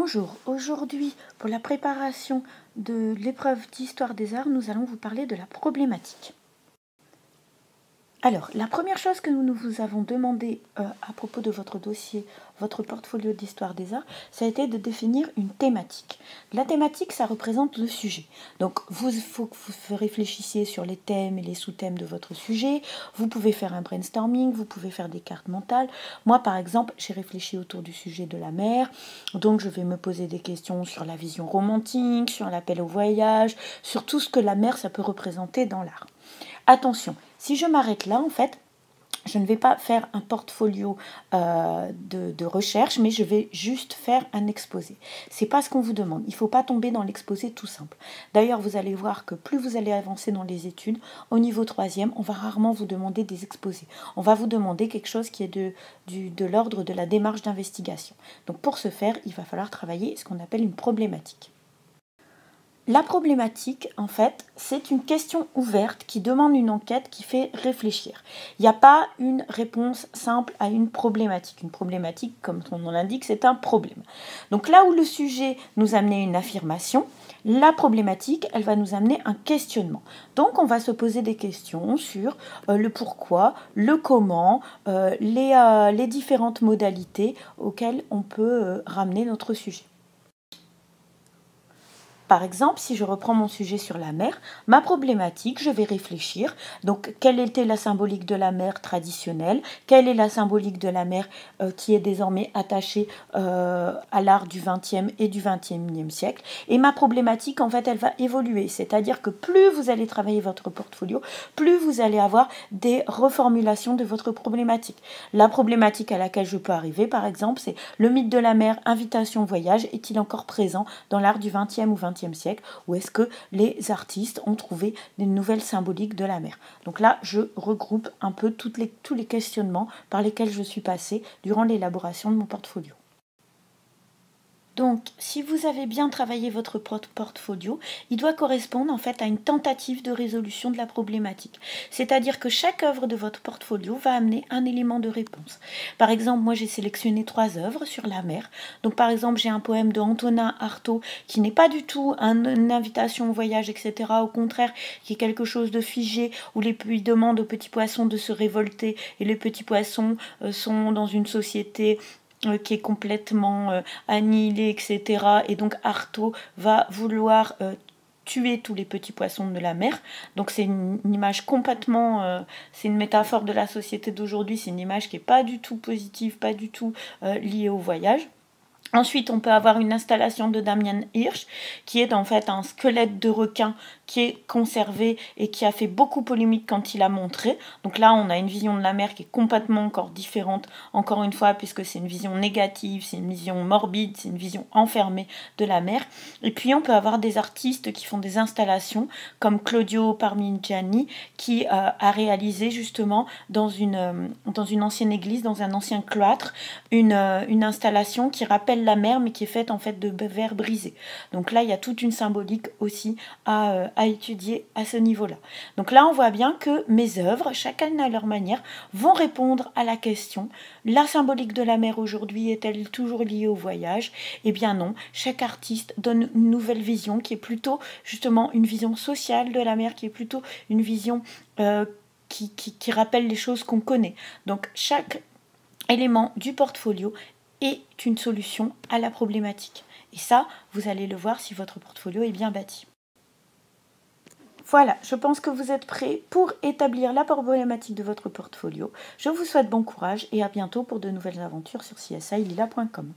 Bonjour, aujourd'hui pour la préparation de l'épreuve d'histoire des arts, nous allons vous parler de la problématique. Alors, la première chose que nous vous avons demandé à propos de votre dossier, votre portfolio d'histoire des arts, ça a été de définir une thématique. La thématique, ça représente le sujet. Donc, il faut que vous réfléchissiez sur les thèmes et les sous-thèmes de votre sujet. Vous pouvez faire un brainstorming, vous pouvez faire des cartes mentales. Moi, par exemple, j'ai réfléchi autour du sujet de la mer. Donc, je vais me poser des questions sur la vision romantique, sur l'appel au voyage, sur tout ce que la mer, ça peut représenter dans l'art. Attention, si je m'arrête là, en fait, je ne vais pas faire un portfolio de recherche, mais je vais juste faire un exposé. C'est pas ce qu'on vous demande. Il ne faut pas tomber dans l'exposé tout simple. D'ailleurs, vous allez voir que plus vous allez avancer dans les études, au niveau 3e, on va rarement vous demander des exposés. On va vous demander quelque chose qui est de l'ordre de la démarche d'investigation. Donc pour ce faire, il va falloir travailler ce qu'on appelle une problématique. La problématique, en fait, c'est une question ouverte qui demande une enquête qui fait réfléchir. Il n'y a pas une réponse simple à une problématique. Une problématique, comme son nom l'indique, c'est un problème. Donc là où le sujet nous amenait une affirmation, la problématique, elle va nous amener un questionnement. Donc on va se poser des questions sur le pourquoi, le comment, les différentes modalités auxquelles on peut ramener notre sujet. Par exemple, si je reprends mon sujet sur la mer, ma problématique, je vais réfléchir. Donc, quelle était la symbolique de la mer traditionnelle? Quelle est la symbolique de la mer qui est désormais attachée à l'art du XXe et du XXIe siècle? Et ma problématique, en fait, elle va évoluer. C'est-à-dire que plus vous allez travailler votre portfolio, plus vous allez avoir des reformulations de votre problématique. La problématique à laquelle je peux arriver, par exemple, c'est le mythe de la mer, invitation au voyage, est-il encore présent dans l'art du XXe ou XXe siècle, ou est-ce que les artistes ont trouvé des nouvelles symboliques de la mer? Donc là, je regroupe un peu tous les questionnements par lesquels je suis passée durant l'élaboration de mon portfolio. Donc, si vous avez bien travaillé votre portfolio, il doit correspondre en fait à une tentative de résolution de la problématique. C'est-à-dire que chaque œuvre de votre portfolio va amener un élément de réponse. Par exemple, moi j'ai sélectionné 3 œuvres sur la mer. Donc par exemple, j'ai un poème de Antonin Artaud qui n'est pas du tout une invitation au voyage, etc. Au contraire, qui est quelque chose de figé, où il demande aux petits poissons de se révolter et les petits poissons sont dans une société qui est complètement annihilé, etc. Et donc Artaud va vouloir tuer tous les petits poissons de la mer. Donc c'est une image complètement, c'est une métaphore de la société d'aujourd'hui, c'est une image qui n'est pas du tout positive, pas du tout liée au voyage. Ensuite, on peut avoir une installation de Damien Hirst, qui est en fait un squelette de requin qui est conservé et qui a fait beaucoup polémique quand il a montré. Donc là, on a une vision de la mer qui est complètement encore différente, encore une fois, puisque c'est une vision négative, c'est une vision morbide, c'est une vision enfermée de la mer. Et puis, on peut avoir des artistes qui font des installations, comme Claudio Parmigiani, qui a réalisé justement dans une ancienne église, dans un ancien cloître, une installation qui rappelle la mer, mais qui est faite en fait de verre brisé. Donc là, il y a toute une symbolique aussi à étudier à ce niveau-là. Donc là, on voit bien que mes œuvres, chacune à leur manière, vont répondre à la question: la symbolique de la mer aujourd'hui est-elle toujours liée au voyage? Eh bien non, chaque artiste donne une nouvelle vision qui est plutôt justement une vision sociale de la mer, qui est plutôt une vision qui rappelle les choses qu'on connaît. Donc chaque élément du portfolio est une solution à la problématique. Et ça, vous allez le voir si votre portfolio est bien bâti. Voilà, je pense que vous êtes prêts pour établir la problématique de votre portfolio. Je vous souhaite bon courage et à bientôt pour de nouvelles aventures sur csilila.com.